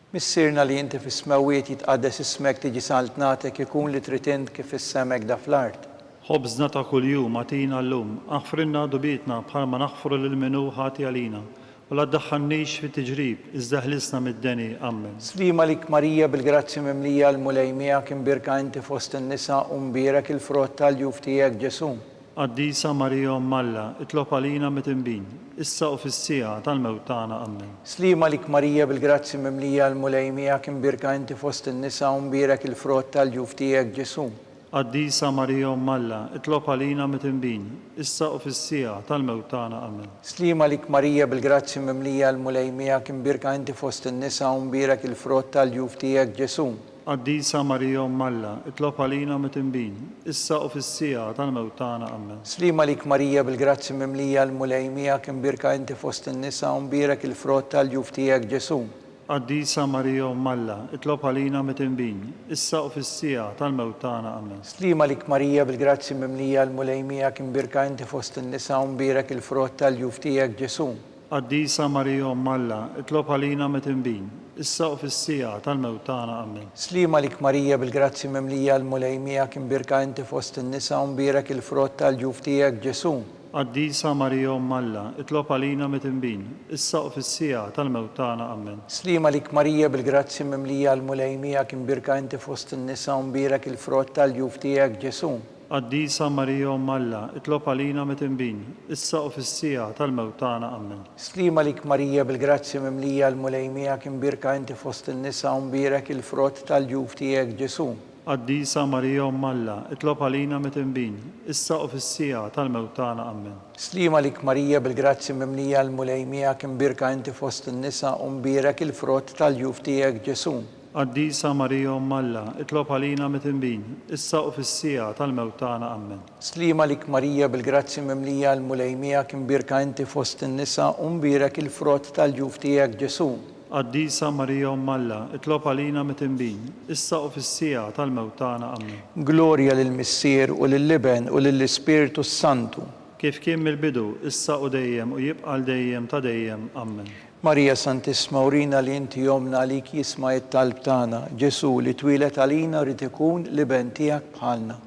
Missirna li inti fis-smawiet jitqaddes ismek tiġi saltnatek ikun li trid int kif issemek da fl-art. Ħobżna ta' kuljum għatina llum, aħfrinna dubietna bħalma naħfru lil minu ħati għalina, u la ddaħħalniex fit-tiġrib, iżda ħlisna mid-deni. Amen. Slima lik Marija bil-grazzi mimlija l-mulejmija kimbirka inti fost in-nisa u mbierek il-frott tal-ġuf tiegħek Ġesu. Qaddisa Marija Alla, itlob għalina mit-inbin, issa u fis-sija tal-mewt tagħna. Amen. Slima lik Marija bil-grazzi mimlija l-mulejmija kimbirka inti fost in-nisa u mbierek il-frott tal-ġuf tiegħek Ġesu. Qaddisa Marija Alla, itlob għalina mit-inbin, issa u fis-sija tal-mewt tagħna. Amen. Slima lik Marija bil-grazzi mimlija l-mulejmija kimbirka inti fost in-nisa u mbierek il-frott tal-ġuf tiegħek Ġesu. Qaddisa Marija Alla, itlob għalina mit-inbin, issa u fis-sija tal-mewt tagħna. Amen. Slima lik Marija bil-grazzi mimlija l-mulejmija kimbirka inti fost in-nisa u mbierek il-frott tal-ġuf tiegħek Ġesu. Qaddisa Marija Alla, itlob għalina mit-inbin, issa u fis-sija tal-mewt tagħna. Amen. Slima lik Marija bil-grazzi mimlija l-mulejmija kimbirka inti fost in-nisa u mbierek il-frott tal-ġuf tiegħek Ġesu. Qaddisa Marija Alla, itlob għalina mit-inbin, issa u fis-sija tal-mewt tagħna. Amen. Slima lik Marija bil-grazzi mimlija l-mulejmija kimbirka inti fost in-nisa u mbierek il-frott tal-ġuf tiegħek Ġesu. Qaddisa Marija Alla, itlob għalina mit-inbin, issa u fis-sija tal-mewt tagħna. Amen. Slima lik Marija bil-grazzi mimlija l-mulejmija kimbirka inti fost in-nisa u mbierek il-frott tal-ġuf tiegħek Ġesu. Qaddisa Marija Alla, itlob għalina mit-inbin, issa u fis-sija tal-mewt tagħna. Amen. Slima lik Marija bil-grazzi mimlija l-mulejmija kimbirka inti fost in-nisa u mbierek il-frott tal-ġuf tiegħek Ġesu. Qaddisa Marija Alla, itlob għalina mit-inbin, issa u fis-sija tal-mewt tagħna. Amen. Slima lik Marija bil-grazzi mimlija l-mulejmija kimbirka inti fost in-nisa u mbierek il-frott tal-ġuf tiegħek Ġesu. Qaddisa Marija Alla, itlob għalina mit-inbin, issa u fis-sija tal-mewt tagħna. Amen. Slima lik Marija bil-grazzi mimlija l-mulejmija kimbirka inti fost in-nisa u mbierek il-frott tal-ġuf tiegħek Ġesu. Qaddisa Marija Alla, itlob għalina mit-inbin, issa u fis-sija tal-mewt tagħna. Amen. Glorja lill-Missier u lill-Liben u lill-Ispiritu Santu. Kif kien mill-bidu, issa u dejjem u jibqa' dejjem ta' dejjem. Amen. Marija Santisma, urina li inti jomna li jisma' it-talb tagħna, Ġesu li twilet għalina rid ikun liben tiegħek bħalna.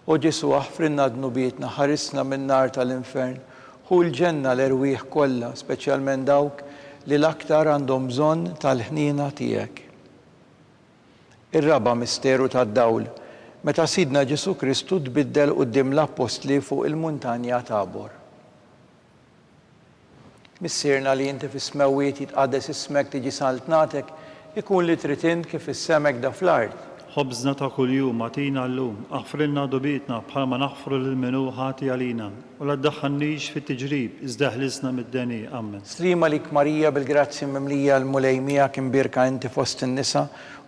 O Ġesu, aħfrinna d-nubietna, ħarisna min-nar tal-infern, hu l-ġenna l-erwieħ kollha, speċjalment dawk li l-aktar għandhom bżonn tal-ħniena tiegħek. Ir-raba' misteru tad-dawl, meta Sidna Ġesu Kristu tbiddel quddiem l-Apostli fuq il-muntanja Tabor. Missirna li inti fis-smawiet jitqaddes ismek tiġi saltnatek, ikun li trid int kif issemek da fl-art. Ħobżna ta' kuljum għatina llum, aħfrinna dubietna bħalma naħfru lil minu ħati għalina, u la ddaħħalniex fit-tiġrib, iżda ħlisna mid-deni. Amen. Slima lik Marija bil-grazzi mimlija l-mulejmija kimbirka inti fost in-nisa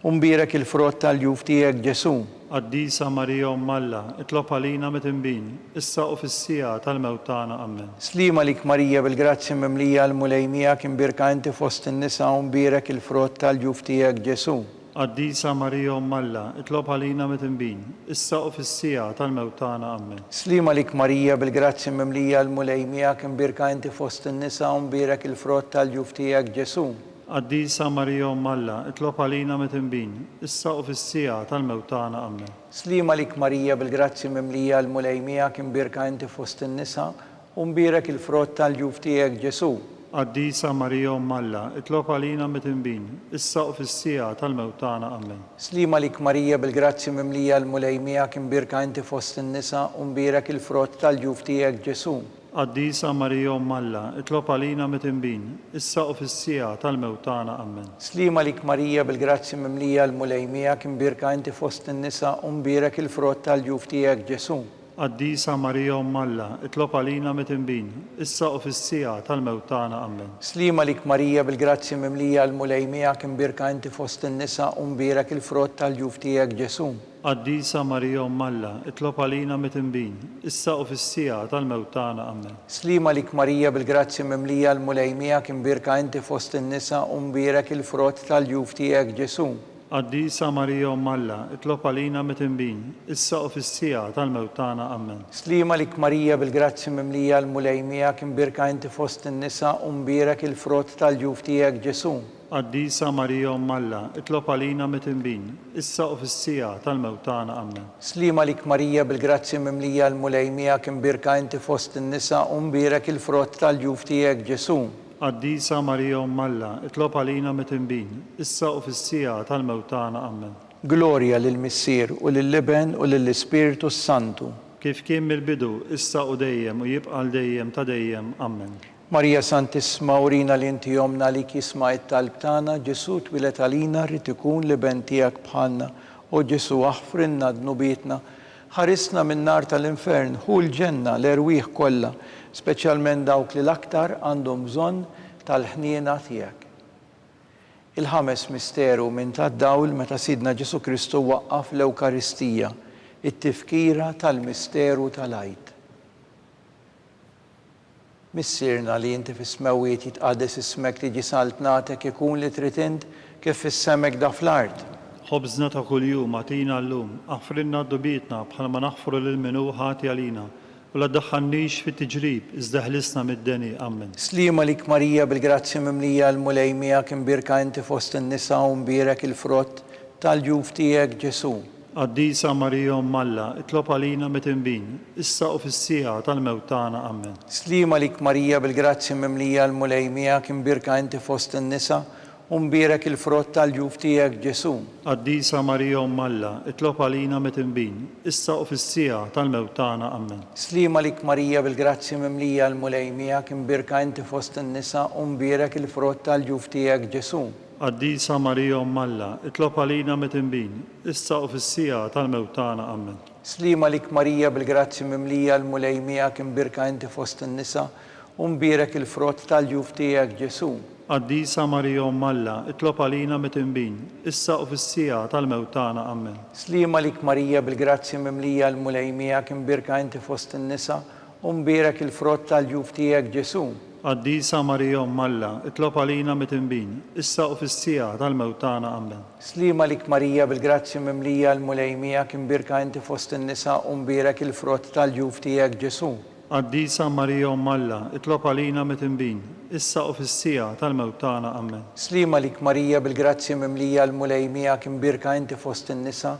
u mbierek il-frott tal-ġuf tiegħek Ġesu. Qaddisa Marija Alla, itlob għalina mit-inbin, issa u fis-sija tal-mewt tagħna. Amen. Slima lik Marija bil-grazzi mimlija l-mulejmija kimbirka inti fost in-nisa u mbierek il-frott tal-ġuf tiegħek Ġesu. Qaddisa Marija Alla, itlob għalina mit-inbin, issa u fis-sija tal-mewt tagħna. Amen. Slima lik Marija bil-grazzi mimlija l-mulejmija kimbirka inti fost in-nisa u mbierek il-frott tal-ġuf tiegħek Ġesu. Qaddisa Marija Alla, itlob għalina mit-inbin, issa u fis-sija tal-mewt tagħna. Amen. Slima lik Marija bil-grazzi mimlija l-mulejmija kimbirka inti fost in-nisa u mbierek il-frott tal-ġuf tiegħek Ġesu. Qaddisa Marija Umm Alla, itlob għalina mit-tinbin, issa u fis-sija tal-mewt tagħna. Amen. Slima lik Marija bil-grazzi mimlija l-mulejmija kim birka inti fost in-nisa u mbierak il-frott tal-ġuf tiegħek Ġesu. Qaddisa Marija Umm Alla, itlob għalina mit-tinbin, issa u fis-sija tal-mewt tagħna. Amen. Slima lik Marija bil-grazzi mimlija l-mulejmija kim birka inti fost in-nisa u mbierak il-frott tal-ġuf tiegħek Ġesu. Qaddisa Marija Umm Alla, itlob għalina mit-tinbin, issa u fis-sija tal-mewt tagħna. Amen. Slima lik Marija bil-grazzi mimlija l-mulejmija kim birka inti fost in-nisa u mbierak il-frott tal-ġuf tiegħek Ġesu. Qaddisa Marija Umm Alla, itlob għalina mit-tinbin, issa u fis-sija tal-mewt tagħna. Amen. Slima lik Marija bil-grazzi mimlija l-mulejmija kim birka inti fost in-nisa u mbierak il-frott tal-ġuf tiegħek Ġesu. Qaddisa Marija Umm Alla, itlob għalina mit-tinbin, issa u fis-sija tal-mewt tagħna. Amen. Slima lik Marija bil-grazzi mimlija l-mulejmija kim birka inti fost in-nisa u mbierak il-frott tal-ġuf tiegħek Ġesu. Qaddisa Marija Umm Alla, itlob għalina mit-tinbin, issa u fis-sija tal-mewt tagħna. Amen. Slima lik Marija bil-grazzi mimlija l-mulejmija kim birka inti fost in-nisa u mbierak il-frott tal-ġuf tiegħek Ġesu. Qaddisa Marija Umm Alla, itlob għalina mit-tinbin, issa u fis-sija tal-mewt tagħna. Amen. Glorja lill-Missier u lill-Iben u lill-Ispiritu Santu. Kif kien mill-bidu, issa u dejjem u jibqa' dejjem ta' dejjem. Amen. Marija Santissima urina li inti jomna li kisma it-talb tagħna, Ġesu twilet għalina rrid ikun l-iben tiegħek bħalna. O Ġesu aħfrinna dnubietna, ħarisna min-nar tal-infern, hu l-ġenna l-erwieħ kollha, speċjalment dawk li l-aktar għandhom bżonn tal-ħniena tiegħek. Il-ħames misteru minn tad-dawl meta Sidna Ġesu Kristu waqqaf l-Ewkaristija, it-tifkira tal-misteru tal-għid. Missierna li inti fis-smawiet jitqaddes ismek tiġi saltnatek ikun li trid int kif fis-semek da fl-art. Ħobżna ta' kuljum għatina llum, aħfrinna d-dubietna bħalma naħfru lil min hu ħati għalina. U la ddaħħalniex fit-tiġrib, iżda ħlisna mid-deni. Amen. Slima lik Marija bil-grazzi mimlija l-mulejmija kim birka inti fost in-nisa u mbierek il-frott tal-ġuf tiegħek Ġesu. Qaddisa Marija Umm Alla, itlob għalina mit-tinbin, issa u fis-sija tal-mewt tagħna. Amen. Slima lik Marija bil-grazzi mimlija l-mulejmija kim birka inti fost in-nisa u mbierek il-frott tal-ġuf tiegħek Ġesu. Qaddisa Marija Umm Alla, itlob għalina mit-tinbin, issa u fis-sija tal-mewt tagħna. Amen. Slima lik Marija bil-grazzi mimlija l-mulejmija kim birka inti fost in-nisa u mbierek il-frott tal-ġuf tiegħek Ġesu. Qaddisa Marija Umm Alla, itlob għalina mit-tinbin, issa u fis-sija tal-mewt tagħna. Amen. Slima lik Marija bil-grazzi mimlija l-mulejmija kim birka inti fost in-nisa u mbierek il-frott tal-ġuf tiegħek Ġesu. Qaddisa Marija Umm Alla, itlob għalina mit-tinbin, issa u fis-sija tal-mewt tagħna. Amen. Slima lik Marija bil-grazzi mimlija l-mulejmija kim birka inti fost in-nisa u mbierek il-frott tal-ġuf tiegħek Ġesu. Qaddisa Marija Umm Alla, itlob għalina mit-tinbin, issa u fis-sija tal-mewt tagħna. Amen. Slima lik Marija bil-grazzi mimlija l-mulejmija kim birka inti fost in-nisa u mbierek il-frott tal-ġuf tiegħek Ġesu. Qaddisa Marija Umm Alla, itlob għalina mit-tinbin, issa u fis-sija tal-mewt tagħna. Amen. Slima lik Marija bil-grazzi mimlija l-mulejmija kim birka inti fost in-nisa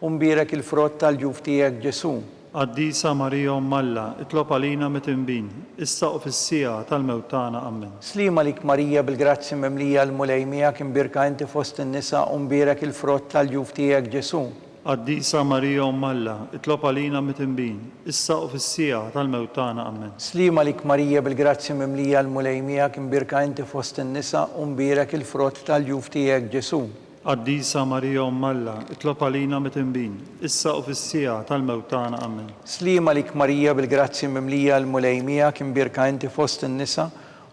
u mbierek il-frott tal-ġuf tiegħek Ġesu. Qaddisa Marija Umm Alla, itlob għalina mit-tinbin, issa u fis-sija tal-mewt tagħna. Amen. Slima lik Marija bil-grazzi mimlija l-mulejmija kim birka inti fost in-nisa u mbierek il-frott tal-ġuf tiegħek Ġesu. Qaddisa Marija Umm Alla, itlob għalina mit-tinbin, issa u fis-sija tal-mewt tagħna. Amen. Slima lik Marija bil-grazzi mimlija l-mulejmija kim birka inti fost in-nisa u mbierek il-frott tal-ġuf tiegħek Ġesu. Qaddisa Marija Umm Alla, itlob għalina mit-tinbin, issa u fis-sija tal-mewt tagħna. Amen. Slima lik Marija bil-grazzi mimlija l-mulejmija kim birka inti fost in-nisa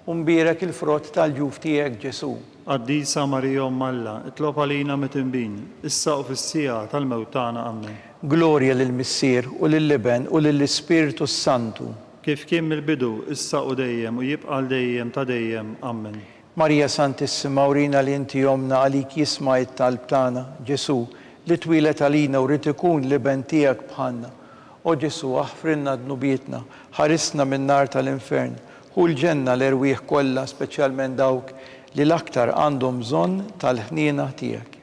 u mbierek il-frott tal-ġuf tiegħek Ġesu. Qaddisa Marija Umm Alla, itlob għalina mit-tinbin, issa u fis-sija tal-mewt tagħna. Amen. Glorja lill-Missier u lill-Iben u lill-Ispiritu Santu. Kif kien mill-bidu, issa u dejjem u jibqa' dejjem ta' dejjem. Amen. Marija Santissima urina li inti jomna għalik jisma' it-talb tagħna, Ġesu, li twilet għalina u rrid ikun l-iben tiegħek bħalna. O Ġesu aħfrinna dnubietna, ħarisna min-nar tal-infern, hu l-ġenna l-erwieħ kollha speċjalment dawk li l-aktar għandhom bżonn tal-ħniena tiegħek.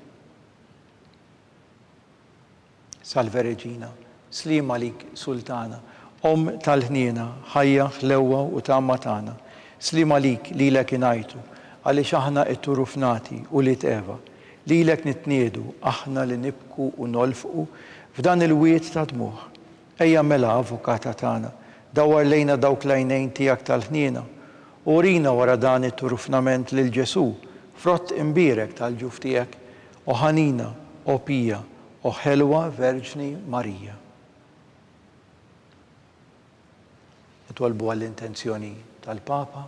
Salve Reġina, slima lik Sultana, Om tal-ħniena, ħajja ħlewwa u tamma tagħna. Slima lilek inajtu, għaliex aħna it-turufnati u li teva, lilek nitniedu, aħna li nibku u nolfqu f'dan il-wiet ta' dmuħ. Ejja mela avukata tagħna, dawar lejna dawk l-għajnejn tiegħek tal-ħniena, u rina wara dan it-turufnament lil Ġesu, frott imbierek tal-ġuf tiegħek, o ħanina, o pija, o ħelwa Verġni Marija. Nitolbu għall-intenzjoni tal-Papa,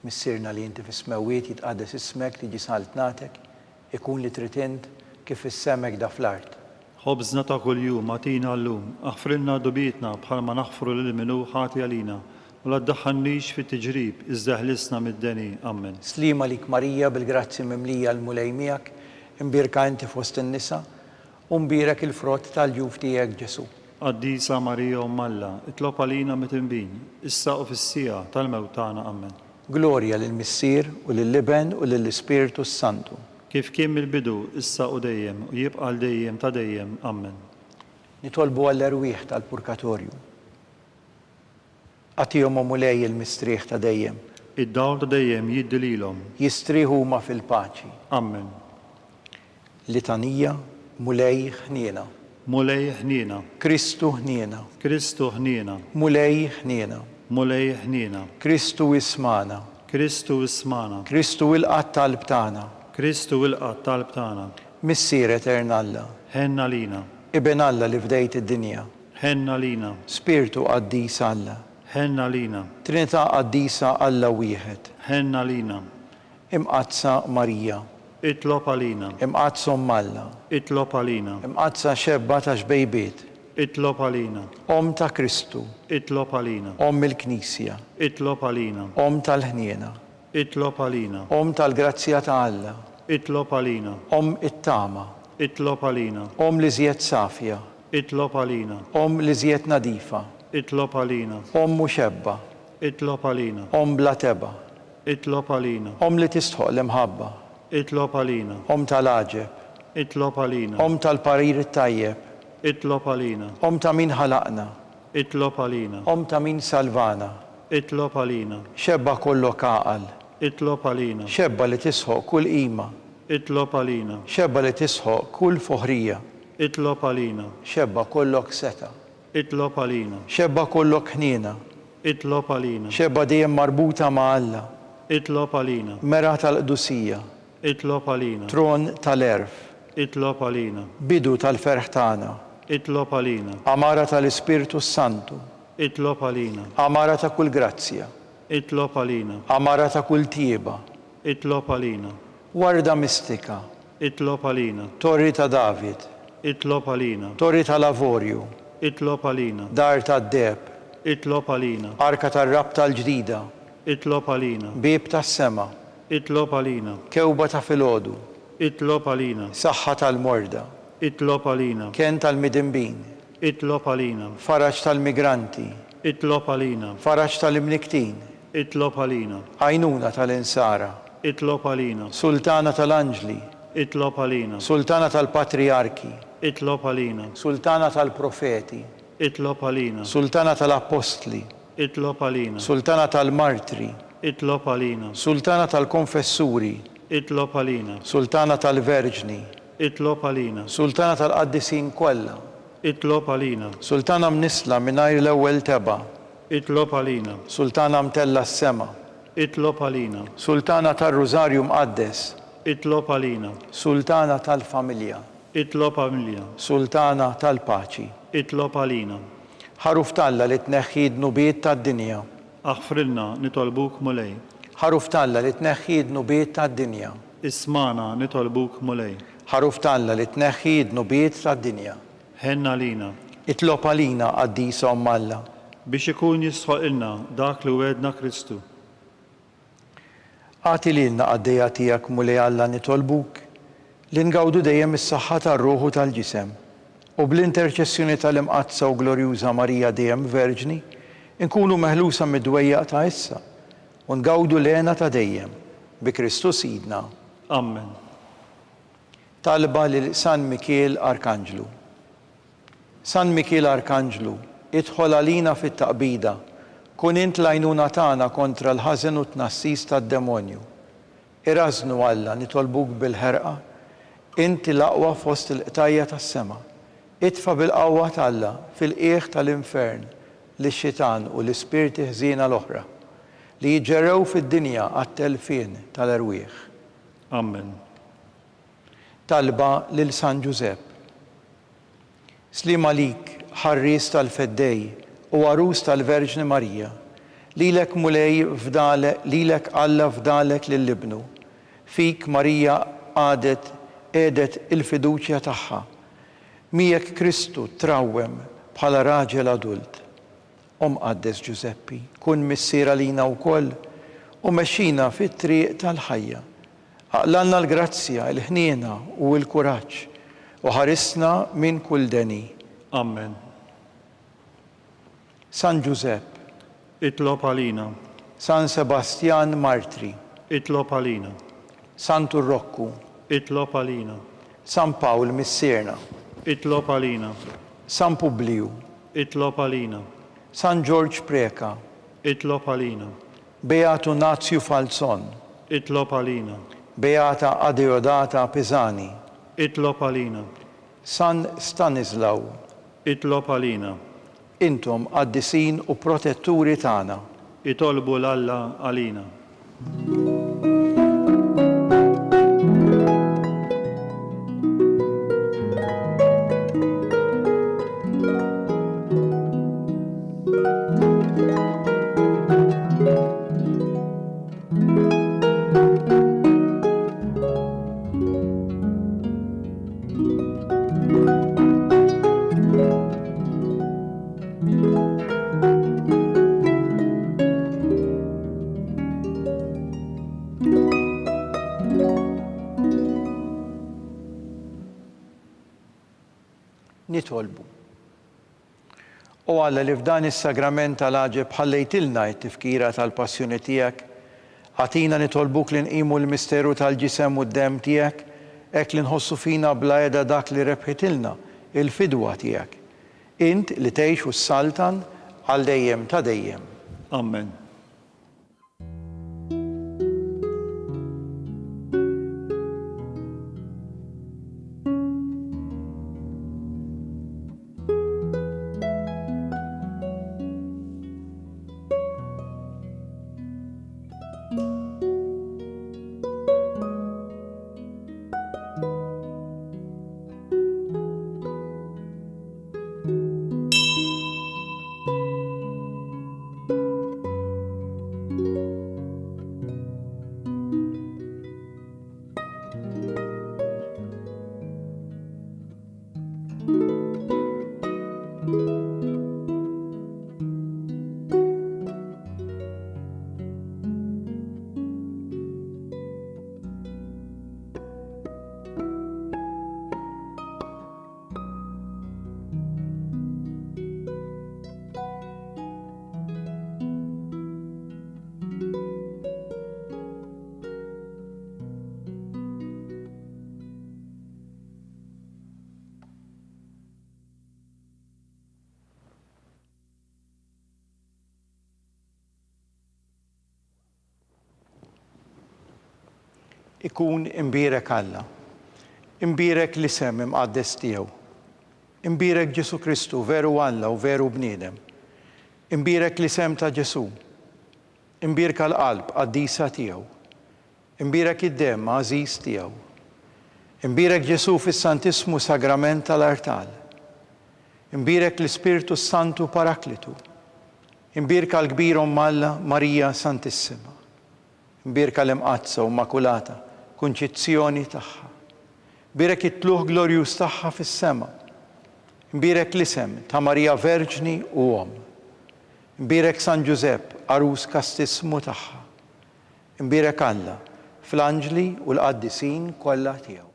missirna li inti fis-smewiet jitqaddes ismek tiġi saltnatek, ikun li trid int kif issemek da fl-art. خبزنا ta' kuljum atina llum, aħfrilna dubietna bħalma naħfru lil minu ħati għalina, u la ddaħħalniex fit-tiġrib, iżda ħlisna mid-deni. Amen. Slima lik Marija bil-grazzi mimlija l-mulej miegħek, imbirka inti fost in-nisa, u mbirek il-frott tal-ġuf tiegħek Ġesu. Qaddisa Marija Alla, itlob għalina mit-inbin, issa u fis-sija tal-mewt tagħna. Amen. Glorja lill-Missier u lill-Liben u lill-Ispiritu Santu. Kif kien mill-bidu, issa u dejjem, u jibqa' l-dejjem ta' dejjem. Amen. Nitolbu għall-erwieħ tal-Purgatorju. Għatihom mulej il-mistrieħ ta' dejjem. Id-dawl ta' dejjem jiddi lilhom. Jistrieħu huma fil-paċi. Amen. Litanija mulej ħniena. Mulej ħniena. Kristu ħniena. Kristu ħniena. Mulej ħniena. Mulej ħniena. Kristu ismana. Kristu ismana. Kristu il-qatt talb tagħna. Kristu il-qatt talb tagħna. Missier Etern Alla. Ħenna lina. Ibn Alla li fdejt id-dinja. Ħenna lina. Spiritu qaddis Alla. Ħenna lina. Trinità qaddisa Alla wieħed. Ħenna lina. Imqazza Marija. Itlob għalina. Imqazza Alla. Itlob għalina. Imqazza xebba ta' xbejbiet. Itlob għalina. Om ta' Kristu. Itlob għalina. Om il-Knisja. Itlob għalina. Om tal-ħniena. Itlob għalina. Om tal-grazzja ta' Alla. Itlob għalina. Om it-tama. Itlob għalina. Om li żjed safja. Itlob għalina. Om li żjed nadifa. Itlob għalina. Om muxebba. Itlob għalina. Om bla teba. Itlob għalina. Om li tistħoq l-imħabba. Itlob għalina. Om tal-aġeb. Itlob għalina. Om tal-parir it-tajjeb. Itlob għalina. Om ta' min ħalaqna. Itlob għalina. Om ta' min salvana. Itlob għalina. Xebba kollok għaqal. Itlob għalina. Xebba li tisħoq kull qima. Itlob għalina. Xebba li tisħoq kull foħrija. Itlob għalina. Xebba kollok seta. Itlob għalina. Xebba kollok ħniena. Itlob għalina. Xebba dejjem marbuta ma' Alla. Itlob għalina. Mera tal-qdusija. Itlob għalina. Tron tal-erf. Itlob għalina. Bidu tal-ferħ tagħna. Itlob għalina. Amara tal-Ispiritu Santu. Itlob għalina. Amara ta' kull grazzja. Itlob għalina. Amara ta' kull tieba. Itlob għalina. Warda mistika. Itlob għalina. Torri ta' David. Itlob għalina. Torri ta' Lavorju. Itlob għalina. Dar ta' Deb. Itlob għalina. Arka tar-rab tal-ġdida. Itlob għalina. Bib tas-sema. Itlob għalina. Kewba ta' filgħodu. Itlob għalina. Saħħa tal-morda. Itlob għalina. Ken tal-midinbin. Itlob għalina. Faraġ tal-migranti. Itlob għalina. Faraġ tal-imniktin. Itlob għalina. Għajnuna tal-insara. Itlob għalina. Sultana tal-anġli. Itlob għalina. Sultana tal-patriarki. Itlob għalina. Sultana tal-profeti. Itlob għalina. Sultana tal-apostli. Itlob għalina. Sultana tal-martri. Itlob għalina. Sultana tal-konfessuri. Itlob għalina. Sultana tal-verġni. Itlob għalina. Sultana tal-qaddisin kollha. Itlob għalina. Sultana mnisla mingħajr l-ewwel teba'. Itlob għalina. Sultana mtella s-sema. Itlob għalina. Sultana tal-Rużarju mqaddes. Itlob għalina. Sultana tal-familja. Itlob għalina. Sultana tal-paċi. Itlob għalina. Ħaruf Talla li tneħħi d-nubiet tad-dinja. Aħfrilna nitolbuk mulej. Ħaruf Talla li tneħħi d-nubiet tad-dinja. Ismana nitolbuk mulej. Ħaruf Talla li tneħħi d-nubiet tad-dinja. Ħenna lina. Itlob għalina qaddisa Omm Alla. Biex ikun jisħoq ilna dak li wedna Kristu. Għati lilna għaddejja tiegħek mulej Alla nitolbuk li ngawdu dejjem is-saħħa tar-ruħu tal-ġisem u bl-interċessjoni tal-imqazza u glorjuża Marija dejjem Verġni nkunu meħlusa mid-dwejjaq ta' issa u ngawdu lena ta' dejjem bi Kristu Sidna. Amen. Talba lil San Mikiel Arkanġlu. San Mikiel Arkanġlu, idħol għalina fit-taqbida Kun int l-għajnuna tagħna kontra l-ħażen u tnassis tad-demonju. Irażnu Alla nitolbuk bil-ħerqa, inti l-aqwa fost il-qtajja tas-sema. Itfa' bil-qawwa t'Alla fil-qiegħ tal-infern lix-xitan u l-ispirti ħżiena l-oħra li jiġġerrew fid-dinja għat-telfien tal-erwieħ. Amen. Talba lil San Giuseppe. Slim għalik, ħarries tal-feddej u għarus tal-Verġni Marija, lilek mulej lilek Alla fdalek lill-ibnu. Fik Marija għedet il-fiduċja tagħha. Miegħek Kristu trawwem bħala raġel adult. Qaddes Giuseppi, kun missiera lina wkoll u mexxina fit-triq tal-ħajja. Aqlanna l-grazzja, l-ħniena u l-kuraġġ u ħarisna minn kull deni. Amen. San Giuseppe, Itlob għalina. San Sebastian Martri, Itlob għalina. San Turrokku, Itlob għalina. San Pawl Missierna, Itlob għalina. San Publiu, Itlob għalina. San George Preka, Itlob għalina. Beatu Nazju Falzon, Itlob għalina. Beata Adeodata Pisani, Itlob għalina. San Stanislaw, Itlob għalina. intom qaddisin u protetturi tagħna. Itolbu l-Alla għalina. Nitolbu. U Alla li f'dan is-sagrament tal-għaġeb ħallejtilna t-tifkira tal-passjoni tiegħek, għatina nitolbuk li nqimu l-misteru tal-ġisem u d-dem tiegħek, hekk li nħossu fina bla qiegħda dak li rebħitilna il-fidwa tiegħek. Int li tgħix u s-saltan għal dejjem ta' dejjem. Amen. Ikun imbierek Alla, imbierek l-isem imqaddes tiegħu, imbierek Ġesu Kristu veru Alla u veru bniedem, imbierek l-isem ta' Ġesu, imbierek l-qalb qaddisa tiegħu, imbierek id-dem għażiż tiegħu, imbierek Ġesu fis-Santismu Sagrament tal-Artal, imbierek l-Ispirtu Santu Paraklitu, imbierek l-kbir Omm Alla Marija Santissima, imbierek l-imqazza u Immakulata kunċizzjoni tagħha. Imbierek it-tluħ glorjuż tagħha fis-sema. Imbierek l-isem ta' Marija Verġni u Omm. Imbierek San Giuseppe arus kastismu tagħha. Imbierek Alla fl-anġli u l-qaddisin kollha tiegħu.